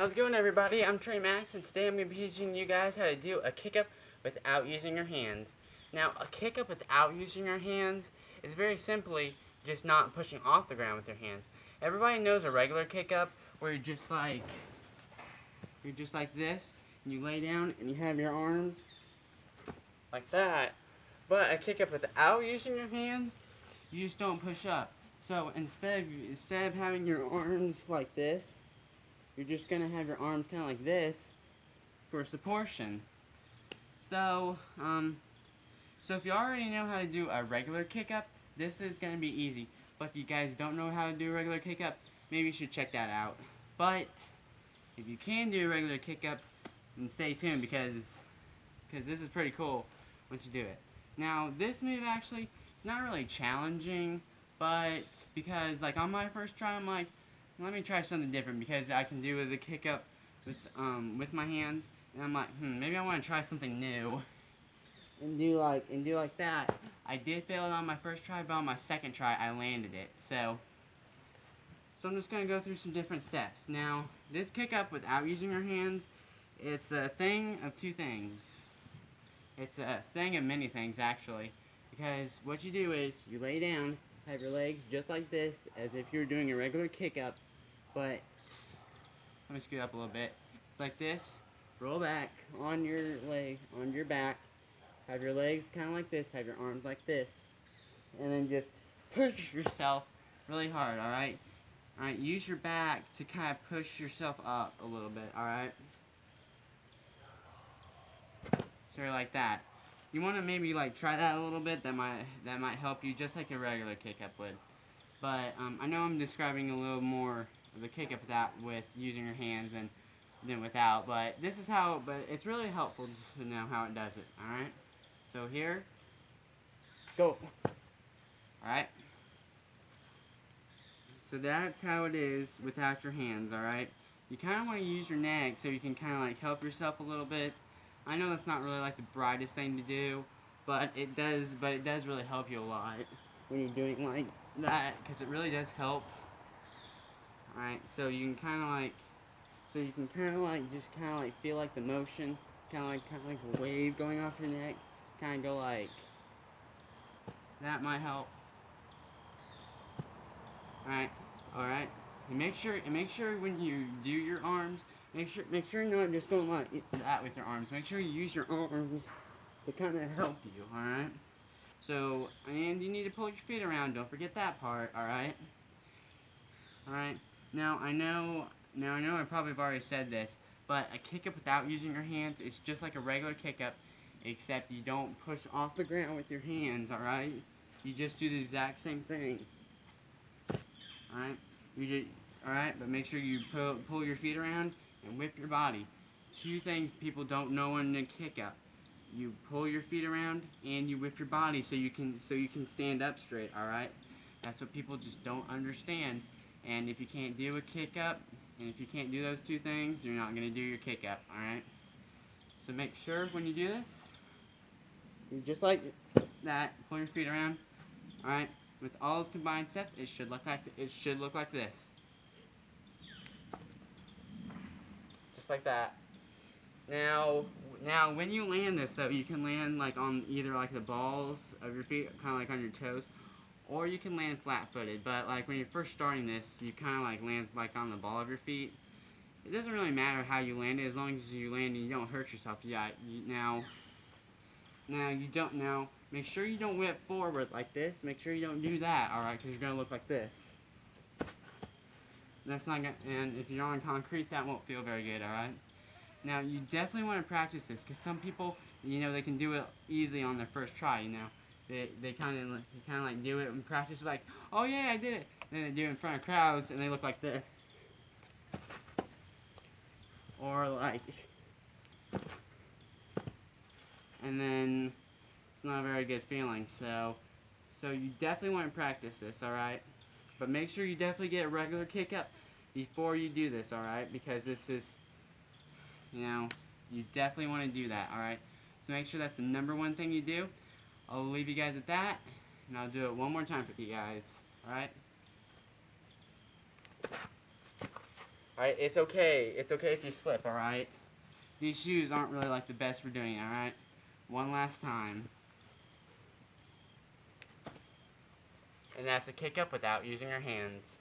How's it going, everybody? I'm Trey Max, and today I'm going to be teaching you guys how to do a kick-up without using your hands. Now, a kick-up without using your hands is very simply just not pushing off the ground with your hands. Everybody knows a regular kick-up where you're just like this, and you lay down and you have your arms like that. But a kick-up without using your hands, you just don't push up. So instead of having your arms like this, you're just going to have your arms kind of like this for supportion. So if you already know how to do a regular kick-up, this is going to be easy. But if you guys don't know how to do a regular kick-up, maybe you should check that out. But if you can do a regular kick-up, then stay tuned because this is pretty cool once you do it. Now, this move actually is not really challenging, but because like on my first try, I'm like, let me try something different because I can do the kick up with my hands, and I'm like, maybe I want to try something new and do like that. I did fail it on my first try, but on my second try I landed it. So I'm just gonna go through some different steps. Now, this kick up without using your hands, it's a thing of two things. It's a thing of many things actually, because what you do is you lay down, have your legs just like this, as if you're doing a regular kick up. But let me scoot up a little bit. It's like this. Roll back on your leg, on your back. Have your legs kind of like this. Have your arms like this, and then just push yourself really hard. All right. All right. Use your back to kind of push yourself up a little bit. All right. So like that. You want to maybe like try that a little bit. That might help you, just like a regular kick up would. But I know I'm describing a little more of the kick up with using your hands than without, but this is how. But it's really helpful to know how it does it. All right. So here, go. All right. So that's how it is without your hands. All right. You kind of want to use your neck so you can kind of like help yourself a little bit. I know that's not really like the brightest thing to do, but it does really help you a lot when you're doing like that, because it really does help. Alright, so you can kind of like, just kind of like feel like the motion, kind of like a wave going off your neck, kind of go like, that might help. Alright, and make sure when you do your arms, make sure you're not just going like that with your arms. Make sure you use your arms to kind of help you. Alright. So, and you need to pull your feet around. Don't forget that part. Alright. Alright. Now I know I probably have already said this, but a kick up without using your hands is just like a regular kick up, except you don't push off the ground with your hands. Alright. You just do the exact same thing. Alright. Alright, but make sure you pull your feet around and whip your body. Two things people don't know in a kick up. You pull your feet around and you whip your body so you can stand up straight. All right, that's what people just don't understand. And if you can't do a kick up, and if you can't do those two things, you're not gonna do your kick up. All right. So make sure when you do this, you just like that. Pull your feet around. All right. With all those combined steps, it should look like this. Just like that. Now, when you land this, though, you can land like on either like the balls of your feet, kind of like on your toes, or you can land flat-footed. But like when you're first starting this, you kind of like land like on the ball of your feet. It doesn't really matter how you land it, as long as you land and you don't hurt yourself. Now, make sure you don't whip forward like this. Make sure you don't do that, all right? Because you're gonna look like this. That's not gonna, and if you're on concrete, that won't feel very good, all right? Now, you definitely want to practice this, because some people, they can do it easily on their first try, They kind of like do it and practice like, oh yeah, I did it. Then they do it in front of crowds, and they look like this. Or like, and then it's not a very good feeling, so you definitely want to practice this, alright? But make sure you definitely get a regular kick up before you do this, alright? Because this is, you definitely want to do that, alright? So make sure that's the #1 thing you do. I'll leave you guys at that, and I'll do it one more time for you guys, alright? Alright, it's okay. It's okay if you slip, alright? These shoes aren't really like the best for doing it, alright? One last time. And that's a kick up without using your hands.